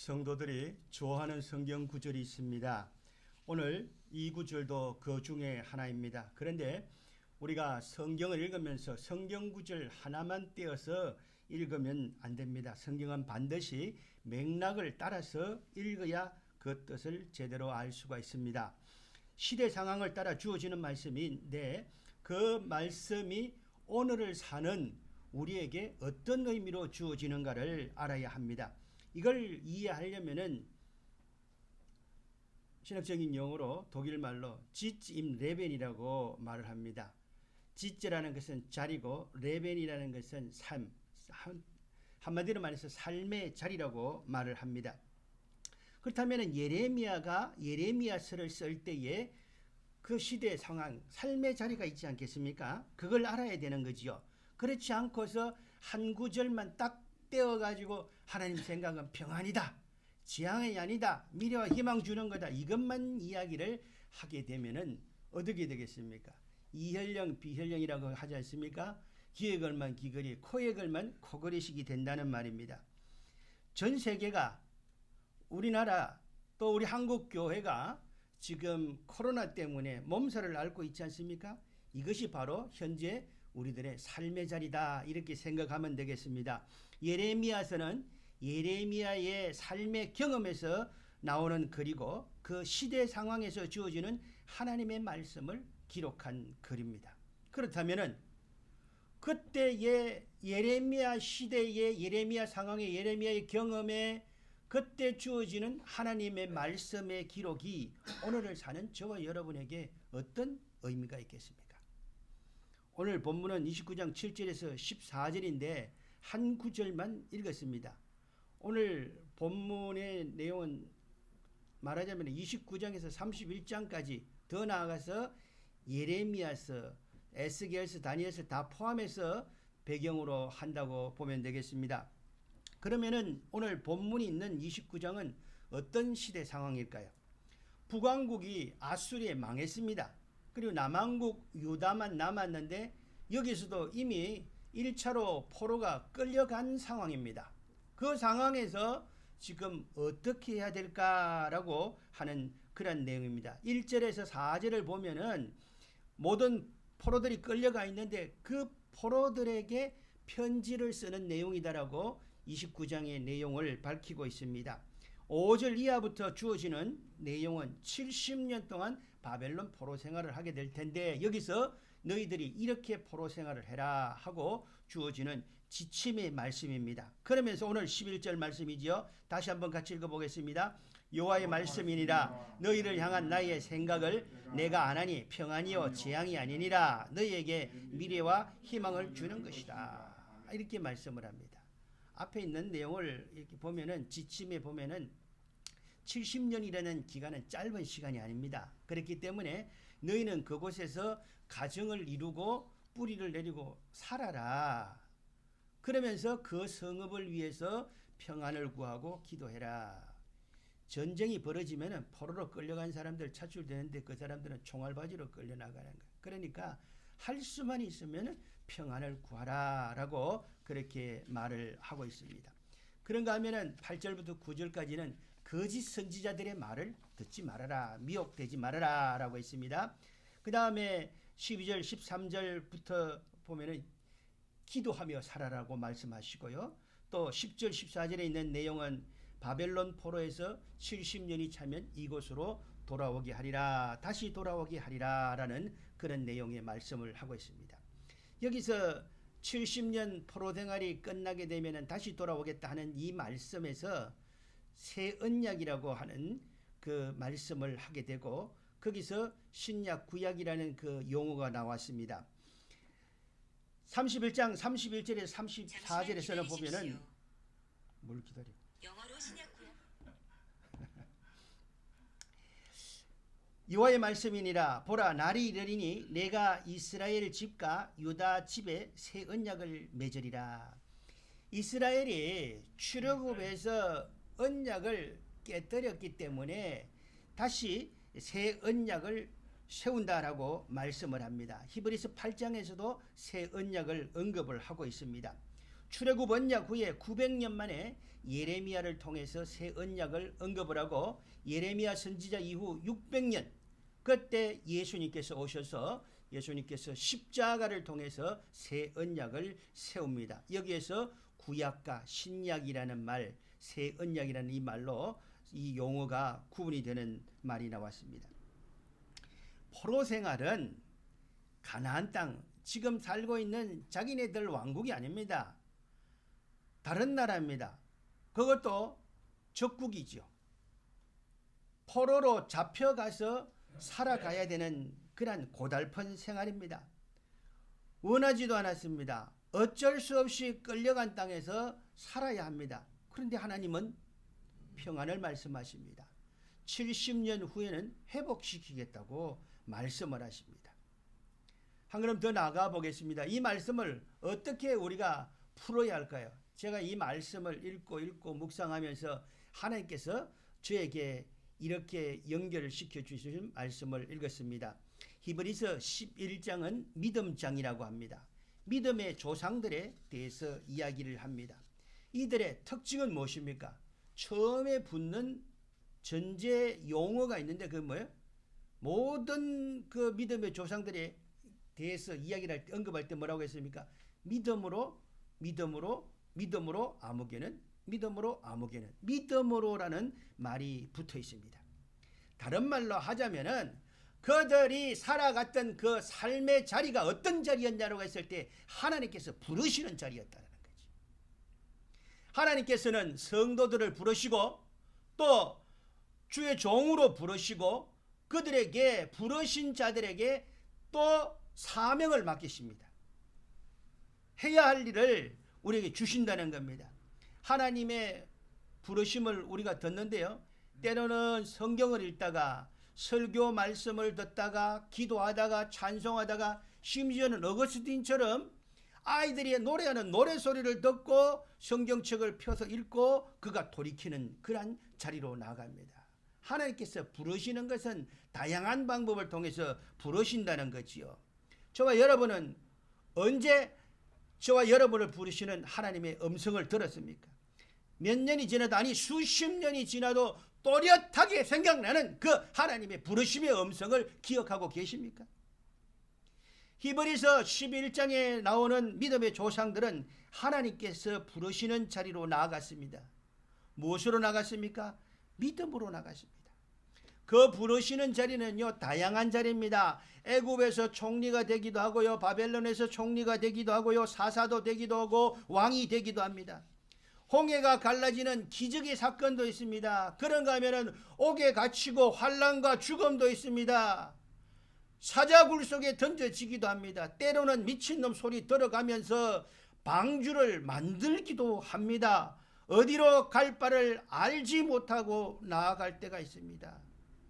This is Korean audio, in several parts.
성도들이 좋아하는 성경 구절이 있습니다. 오늘 이 구절도 그 중에 하나입니다. 그런데 우리가 성경을 읽으면서 성경 구절 하나만 떼어서 읽으면 안 됩니다. 성경은 반드시 맥락을 따라서 읽어야 그 뜻을 제대로 알 수가 있습니다. 시대 상황을 따라 주어지는 말씀인데 그 말씀이 오늘을 사는 우리에게 어떤 의미로 주어지는가를 알아야 합니다. 이걸 이해하려면은 신학적인 용어로 독일 말로 지츠 임 레벤이라고 말을 합니다. 지츠라는 것은 자리고 레벤이라는 것은 삶, 한마디로 말해서 삶의 자리라고 말을 합니다. 그렇다면 예레미야가 예레미야서를 쓸 때에 그 시대 상황, 삶의 자리가 있지 않겠습니까? 그걸 알아야 되는 거지요. 그렇지 않고서 한 구절만 딱 떼어가지고 하나님 생각은 평안이다, 재앙이 아니다, 미래와 희망 주는 거다, 이것만 이야기를 하게 되면은 어떻게 되겠습니까? 이혈령 비혈령이라고 하지 않습니까? 귀에 걸만 귀걸이, 코에 걸만 코걸이식이 된다는 말입니다. 전 세계가, 우리나라 또 우리 한국 교회가 지금 코로나 때문에 몸살을 앓고 있지 않습니까? 이것이 바로 현재 우리들의 삶의 자리다, 이렇게 생각하면 되겠습니다. 예레미야서는 예레미야의 삶의 경험에서 나오는 글이고 그 시대 상황에서 주어지는 하나님의 말씀을 기록한 글입니다. 그렇다면은 그때의 예레미야 시대의 예레미야 상황의 예레미야의 경험에 그때 주어지는 하나님의 말씀의 기록이 오늘을 사는 저와 여러분에게 어떤 의미가 있겠습니까? 오늘 본문은 29장 7절에서 14절인데 한 구절만 읽었습니다. 오늘 본문의 내용은 말하자면 29장에서 31장까지 더 나아가서 예레미야서, 에스겔서, 다니엘서 다 포함해서 배경으로 한다고 보면 되겠습니다. 그러면은 오늘 본문이 있는 29장은 어떤 시대 상황일까요? 북왕국이 아수리에 망했습니다. 그리고 남왕국 유다만 남았는데 여기서도 이미 1차로 포로가 끌려간 상황입니다. 그 상황에서 지금 어떻게 해야 될까라고 하는 그런 내용입니다. 1절에서 4절을 보면은 모든 포로들이 끌려가 있는데 그 포로들에게 편지를 쓰는 내용이다라고 29장의 내용을 밝히고 있습니다. 5절 이하부터 주어지는 내용은 70년 동안 바벨론 포로 생활을 하게 될 텐데 여기서 너희들이 이렇게 포로 생활을 해라 하고 주어지는 지침의 말씀입니다. 그러면서 오늘 11절 말씀이지요. 다시 한번 같이 읽어보겠습니다. 여호와의 말씀이니라 너희를 향한 나의 생각을 내가 아나니 평안이요 재앙이 아니니라 너희에게 미래와 희망을 주는 것이다, 이렇게 말씀을 합니다. 앞에 있는 내용을 이렇게 보면은 지침에 보면은 70년이라는 기간은 짧은 시간이 아닙니다. 그렇기 때문에 너희는 그곳에서 가정을 이루고 뿌리를 내리고 살아라. 그러면서 그 성읍을 위해서 평안을 구하고 기도해라. 전쟁이 벌어지면 포로로 끌려간 사람들 차출되는데 그 사람들은 총알바지로 끌려나가는 거예요. 그러니까 할 수만 있으면 평안을 구하라 라고 그렇게 말을 하고 있습니다. 그런가 하면은 8절부터 9절까지는 거짓 선지자들의 말을 듣지 말아라, 미혹되지 말아라 라고 했습니다. 그 다음에 12절 13절부터 보면은 기도하며 살아라고 말씀하시고요. 또 10절 14절에 있는 내용은 바벨론 포로에서 70년이 차면 이곳으로 돌아오게 하리라, 다시 돌아오게 하리라 라는 그런 내용의 말씀을 하고 있습니다. 여기서 70년 포로 생활이 끝나게 되면 다시 돌아오겠다 하는 이 말씀에서 새 언약이라고 하는 그 말씀을 하게 되고 거기서 신약 구약이라는 그 용어가 나왔습니다. 31장 31절에서 34절에서는 보면은 뭘 기다려? 영어로 신약 구약. 여호와의 말씀이니라 보라 날이 이르리니 내가 이스라엘 집과 유다 집에 새 언약을 맺으리라. 이스라엘이 출애굽에서 언약을 깨뜨렸기 때문에 다시 새 언약을 세운다라고 말씀을 합니다. 히브리서 8장에서도 새 언약을 언급을 하고 있습니다. 출애굽 언약 후에 900년 만에 예레미야를 통해서 새 언약을 언급을 하고 예레미야 선지자 이후 600년 그때 예수님께서 오셔서 예수님께서 십자가를 통해서 새 언약을 세웁니다. 여기에서 구약과 신약이라는 말, 새 언약이라는 이 말로 이 용어가 구분이 되는 말이 나왔습니다. 포로 생활은 가나안 땅, 지금 살고 있는 자기네들 왕국이 아닙니다. 다른 나라입니다. 그것도 적국이죠. 포로로 잡혀가서 살아가야 되는 그런 고달픈 생활입니다. 원하지도 않았습니다. 어쩔 수 없이 끌려간 땅에서 살아야 합니다. 그런데 하나님은 평안을 말씀하십니다. 70년 후에는 회복시키겠다고 말씀을 하십니다. 한 걸음 더 나아가 보겠습니다. 이 말씀을 어떻게 우리가 풀어야 할까요? 제가 이 말씀을 읽고 묵상하면서 하나님께서 저에게 이렇게 연결을 시켜주신 말씀을 읽었습니다. 히브리서 11장은 믿음장이라고 합니다. 믿음의 조상들에 대해서 이야기를 합니다. 이들의 특징은 무엇입니까? 처음에 붙는 전제 용어가 있는데 그게 뭐예요? 모든 그 믿음의 조상들에 대해서 이야기를 할 때, 언급할 때 뭐라고 했습니까? 믿음으로 아무개는 믿음으로라는 말이 붙어 있습니다. 다른 말로 하자면은 그들이 살아갔던 그 삶의 자리가 어떤 자리였냐고 했을 때 하나님께서 부르시는 자리였다는 거지. 하나님께서는 성도들을 부르시고 또 주의 종으로 부르시고 그들에게 부르신 자들에게 또 사명을 맡기십니다. 해야 할 일을 우리에게 주신다는 겁니다. 하나님의 부르심을 우리가 듣는데요. 때로는 성경을 읽다가 설교 말씀을 듣다가 기도하다가 찬송하다가 심지어는 어거스틴처럼 아이들이 노래하는 노래소리를 듣고 성경책을 펴서 읽고 그가 돌이키는 그러한 자리로 나갑니다. 하나님께서 부르시는 것은 다양한 방법을 통해서 부르신다는 거지요. 저와 여러분은 언제 저와 여러분을 부르시는 하나님의 음성을 들었습니까? 몇 년이 지나도 아니 수십 년이 지나도 또렷하게 생각나는 그 하나님의 부르심의 음성을 기억하고 계십니까? 히브리서 11장에 나오는 믿음의 조상들은 하나님께서 부르시는 자리로 나아갔습니다. 무엇으로 나갔습니까? 믿음으로 나갔습니다. 그 부르시는 자리는요 다양한 자리입니다. 애굽에서 총리가 되기도 하고요, 바벨론에서 총리가 되기도 하고요, 사사도 되기도 하고 왕이 되기도 합니다. 홍해가 갈라지는 기적의 사건도 있습니다. 그런가 하면은 옥에 갇히고 환난과 죽음도 있습니다. 사자굴 속에 던져지기도 합니다. 때로는 미친놈 소리 들어가면서 방주를 만들기도 합니다. 어디로 갈 바를 알지 못하고 나아갈 때가 있습니다.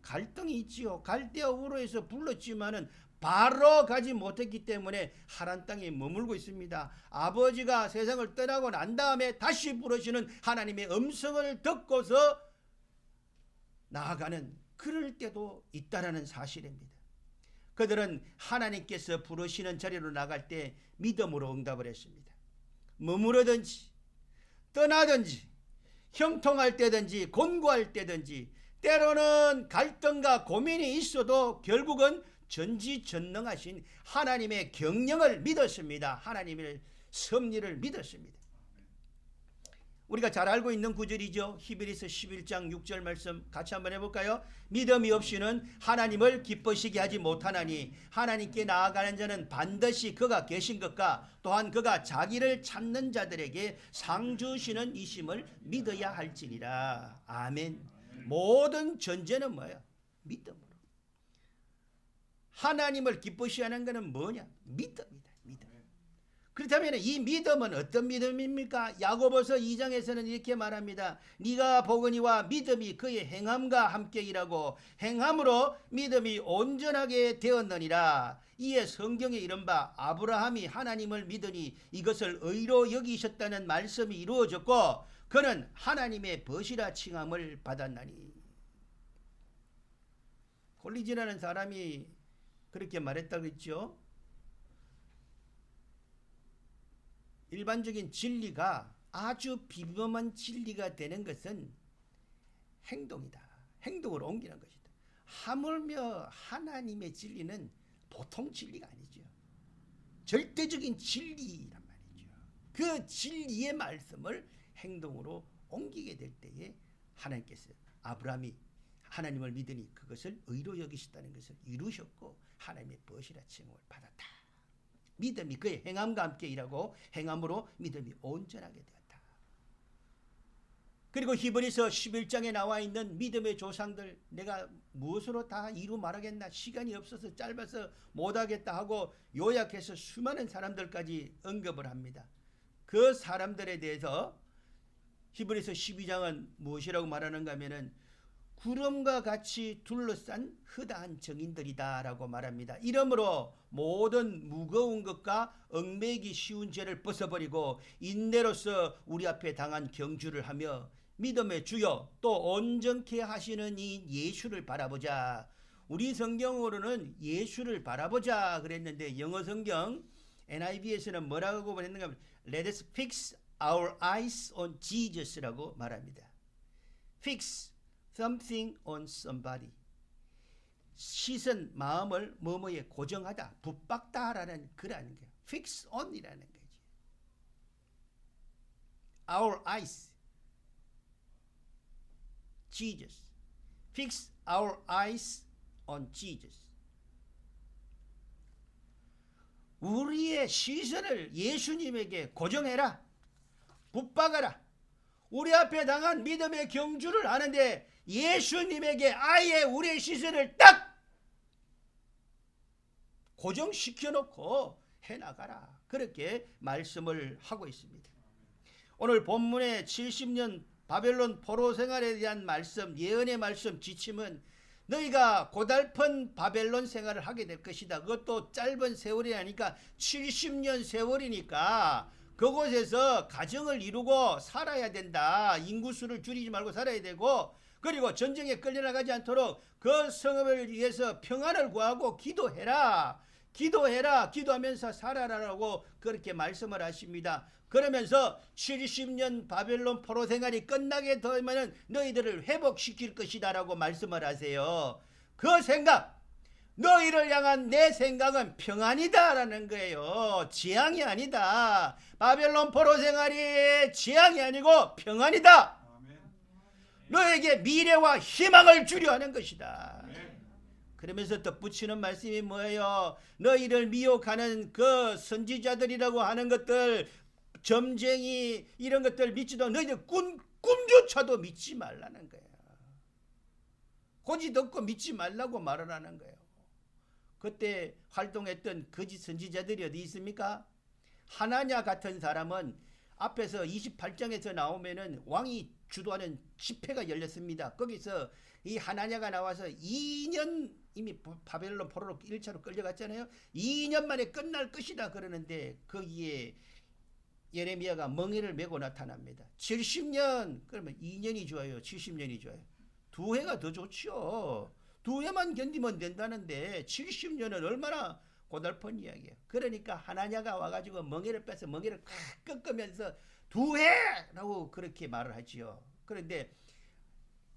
갈등이 있지요. 갈대아 우로에서 불렀지만은 바로 가지 못했기 때문에 하란 땅에 머물고 있습니다. 아버지가 세상을 떠나고 난 다음에 다시 부르시는 하나님의 음성을 듣고서 나아가는 그럴 때도 있다라는 사실입니다. 그들은 하나님께서 부르시는 자리로 나갈 때 믿음으로 응답을 했습니다. 머무르든지 떠나든지 형통할 때든지 곤고할 때든지 때로는 갈등과 고민이 있어도 결국은 전지전능하신 하나님의 경영을 믿었습니다. 하나님의 섭리를 믿었습니다. 우리가 잘 알고 있는 구절이죠. 히브리서 11장 6절 말씀 같이 한번 해볼까요? 믿음이 없이는 하나님을 기쁘시게 하지 못하나니 하나님께 나아가는 자는 반드시 그가 계신 것과 또한 그가 자기를 찾는 자들에게 상 주시는 이심을 믿어야 할지니라. 아멘. 모든 전제는 뭐예요? 믿음으로. 하나님을 기쁘시게 하는 것은 뭐냐? 믿음이다. 믿음. 그렇다면 이 믿음은 어떤 믿음입니까? 야고보서 2장에서는 이렇게 말합니다. 네가 보거니와 믿음이 그의 행함과 함께 일하고 행함으로 믿음이 온전하게 되었느니라. 이에 성경에 이른바 아브라함이 하나님을 믿으니 이것을 의로 여기셨다는 말씀이 이루어졌고 그는 하나님의 벗이라 칭함을 받았나니. 콜리지라는 사람이 그렇게 말했다고 했죠. 일반적인 진리가 아주 비범한 진리가 되는 것은 행동이다. 행동으로 옮기는 것이다. 하물며 하나님의 진리는 보통 진리가 아니죠. 절대적인 진리란 말이죠. 그 진리의 말씀을 행동으로 옮기게 될 때에 하나님께서 아브라함이 하나님을 믿으니 그것을 의로 여기셨다는 것을 이루셨고 하나님의 벗이라 칭함을 받았다. 믿음이 그의 행함과 함께 일하고 행함으로 믿음이 온전하게 되었다. 그리고 히브리서 11장에 나와 있는 믿음의 조상들, 내가 무엇으로 다 이루 말하겠나, 시간이 없어서 짧아서 못하겠다 하고 요약해서 수많은 사람들까지 언급을 합니다. 그 사람들에 대해서 히브리서 12장은 무엇이라고 말하는가 하면은 구름과 같이 둘러싼 허다한 정인들이다 라고 말합니다. 이러므로 모든 무거운 것과 얽매이기 쉬운 죄를 벗어버리고 인내로서 우리 앞에 당한 경주를 하며 믿음의 주여 또 온전케 하시는 이 예수를 바라보자. 우리 성경으로는 예수를 바라보자 그랬는데 영어 성경 NIV에서는 뭐라고 그랬는가 하면 Let us fix our eyes on Jesus라고 말합니다. Fix something on somebody. 시선, 마음을 뭐뭐에 고정하다, 붙박다라는 그라는 거예요. Fix on이라는 거지. Our eyes, Jesus. Fix our eyes on Jesus. 우리의 시선을 예수님에게 고정해라. 붙박아라. 우리 앞에 당한 믿음의 경주를 하는데 예수님에게 아예 우리의 시선을 딱 고정시켜 놓고 해나가라. 그렇게 말씀을 하고 있습니다. 오늘 본문의 70년 바벨론 포로 생활에 대한 말씀, 예언의 말씀 지침은 너희가 고달픈 바벨론 생활을 하게 될 것이다. 그것도 짧은 세월이 아니까 70년 세월이니까 그곳에서 가정을 이루고 살아야 된다. 인구수를 줄이지 말고 살아야 되고, 그리고 전쟁에 끌려나가지 않도록 그 성읍을 위해서 평안을 구하고 기도해라. 기도해라. 기도하면서 살아라라고 그렇게 말씀을 하십니다. 그러면서 70년 바벨론 포로 생활이 끝나게 되면 너희들을 회복시킬 것이다 라고 말씀을 하세요. 그 생각, 너희를 향한 내 생각은 평안이다 라는 거예요. 재앙이 아니다. 바벨론 포로 생활이 재앙이 아니고 평안이다. 너에게 미래와 희망을 주려 하는 것이다. 그러면서 덧붙이는 말씀이 뭐예요? 너희를 미혹하는 그 선지자들이라고 하는 것들, 점쟁이 이런 것들 믿지도 너희들 꿈조차도 믿지 말라는 거예요. 고지 듣고 믿지 말라고 말을 하는 거예요. 그때 활동했던 거짓 선지자들이 어디 있습니까? 하나냐 같은 사람은 앞에서 28장에서 나오면은 왕이 주도하는 집회가 열렸습니다. 거기서 이 하나냐가 나와서 2년 이미 바벨론 포로로 1차로 끌려갔잖아요. 2년 만에 끝날 것이다 그러는데 거기에 예레미야가 멍에를 메고 나타납니다. 70년 그러면 2년이 좋아요? 70년이 좋아요? 2해가 더 좋죠. 2해만 견디면 된다는데 70년은 얼마나 고달픈 이야기예요. 그러니까 하나냐가 와가지고 멍에를 빼서 멍에를 꺾으면서 2해라고 그렇게 말을 하지요. 그런데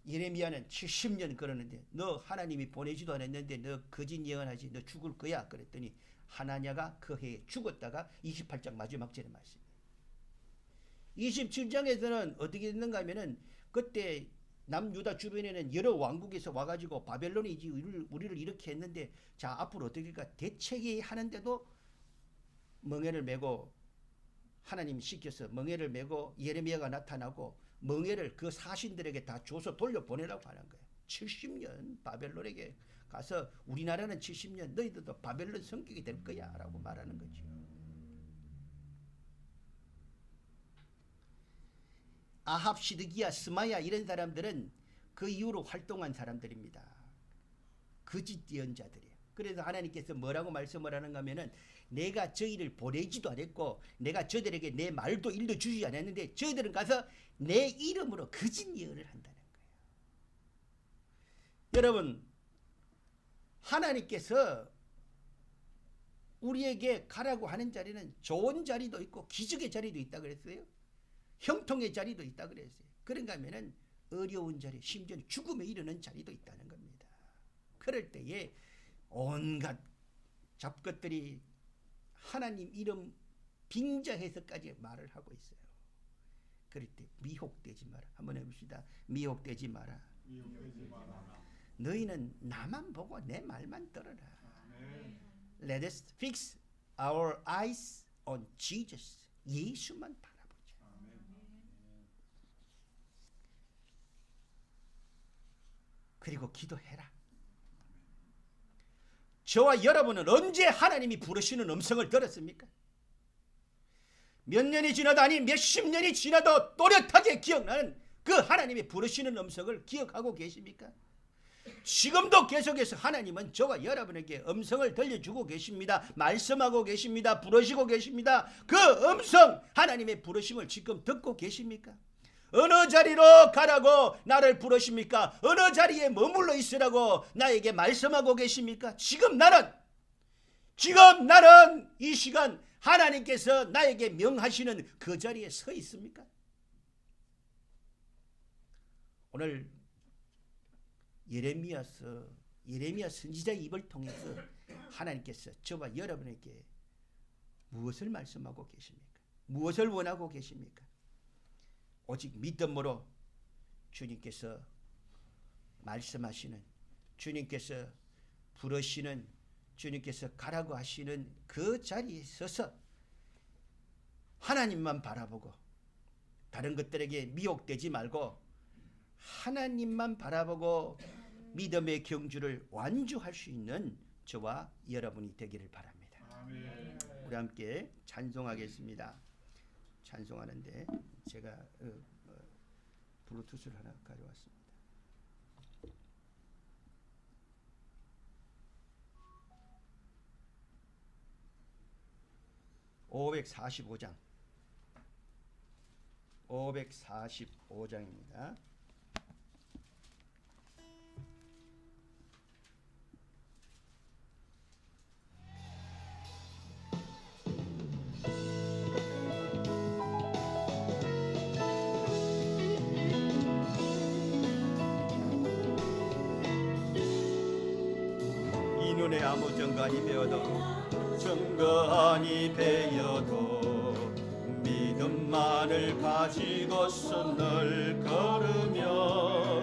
예레미야는 70년 그러는데 너 하나님이 보내지도 않았는데 너 거짓 예언하지, 너 죽을 거야 그랬더니 하나냐가 그 해에 죽었다가 28장 마지막 절에 말씀. 27장에서는 어떻게 됐는가 하면은 그때 남유다 주변에는 여러 왕국에서 와가지고 바벨론이 우리를 이렇게 했는데 자 앞으로 어떻게 할까 대책이 하는데도 멍에를 메고 하나님 시켜서 멍에를 메고 예레미야가 나타나고 멍에를 그 사신들에게 다 줘서 돌려보내라고 하는 거예요. 70년 바벨론에게 가서 우리나라는 70년 너희들도 바벨론 성격이 될 거야 라고 말하는 거죠. 아합, 시드기야, 스마야 이런 사람들은 그 이후로 활동한 사람들입니다. 거짓 예언자들이에요. 그래서 하나님께서 뭐라고 말씀을 하는가 하면은 내가 저희를 보내지도 않았고 내가 저들에게 내 말도 일러주지 않았는데 저희들은 가서 내 이름으로 거짓 예언을 한다는 거예요. 여러분, 하나님께서 우리에게 가라고 하는 자리는 좋은 자리도 있고 기적의 자리도 있다 그랬어요. 형통의 자리도 있다 그랬어요. 그런가 하면은 어려운 자리, 심지어는 죽음에 이르는 자리도 있다는 겁니다. 그럴 때에 온갖 잡것들이 하나님 이름 빙자해서까지 말을 하고 있어요. 그럴 때 미혹되지 마라. 한번 해봅시다. 미혹되지 마라. 너희는 나만 보고 내 말만 들어라. Let us fix our eyes on Jesus. 예수만 바라보자. 그리고 기도해라. 저와 여러분은 언제 하나님이 부르시는 음성을 들었습니까? 몇 년이 지나도 아니 몇십 년이 지나도 또렷하게 기억나는 그 하나님이 부르시는 음성을 기억하고 계십니까? 지금도 계속해서 하나님은 저와 여러분에게 음성을 들려주고 계십니다. 말씀하고 계십니다. 부르시고 계십니다. 그 음성 하나님의 부르심을 지금 듣고 계십니까? 어느 자리로 가라고 나를 부르십니까? 어느 자리에 머물러 있으라고 나에게 말씀하고 계십니까? 지금 나는 이 시간 하나님께서 나에게 명하시는 그 자리에 서 있습니까? 오늘 예레미야 선지자의 입을 통해서 하나님께서 저와 여러분에게 무엇을 말씀하고 계십니까? 무엇을 원하고 계십니까? 오직 믿음으로 주님께서 말씀하시는, 주님께서 부르시는, 주님께서 가라고 하시는 그 자리에 서서 하나님만 바라보고 다른 것들에게 미혹되지 말고 하나님만 바라보고 믿음의 경주를 완주할 수 있는 저와 여러분이 되기를 바랍니다. 아멘. 우리 함께 찬송하겠습니다. 찬송하는데 제가 블루투스를 하나 가져왔습니다. 545장입니다. 이 눈에 아무 정관이 배어도 정관이 배어도 믿음만을 가지고서 늘 걸으며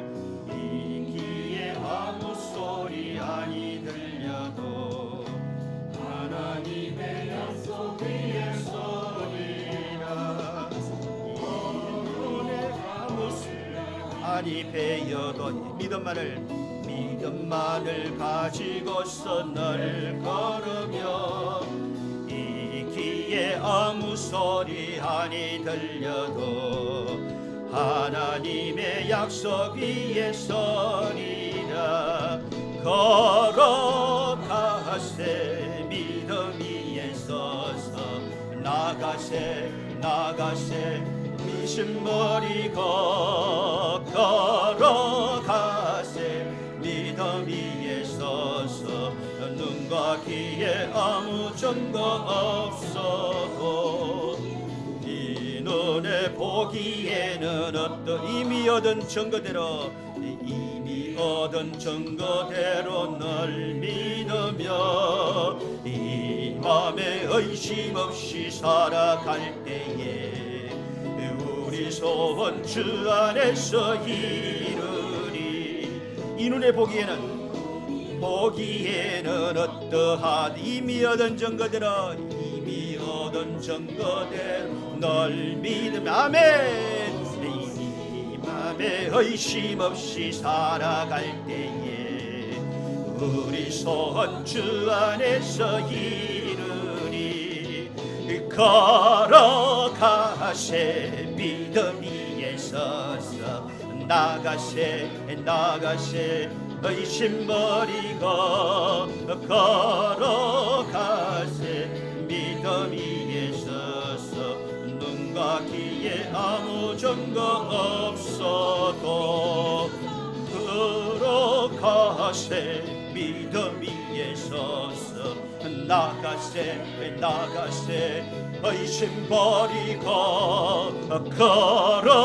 이 귀에 아무 소리 아니 들려도 하나님의 약속 위에 서리라. 이 눈에 아무 소리 아니 배어도 믿음만을 가지고서 늘 걸으며 이 귀에 아무 소리 아니 들려도 하나님의 약속 위에 서리라. 걸어가세 믿음 위에 서서 나가세 미신 버리고 걸어가세 믿음 위에 서서 눈과 귀에 아무 증거 없어도 이 눈에 보기에는 어떤 이미 얻은 증거대로 널 믿으며 이 맘에 의심 없이 살아갈 때에 우리 소원 주 안에서 이루리. 이 눈에 보기에는 어떠하디 이미 얻은 증거대로 널 믿으며 아멘. 이 맘에 의심 없이 살아갈 때에 우리 소원 주 안에서 이루리. 걸어가세 믿음 위에 서서 나가세 의심 버리고 걸어가세 믿음 위에 서서 눈과 귀에 아무 증거 없어도 걸어가세 믿음 위에 서서 나가세 나가세 의심 버리고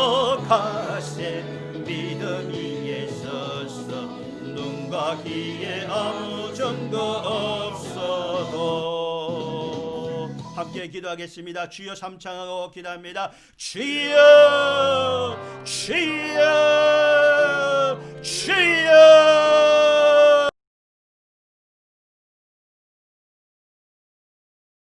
걸어가세 믿음 위에 서서 눈과 귀에 아무 증거 없어도 함께 기도하겠습니다. 주여 삼창하고 기도합니다. 주여 주여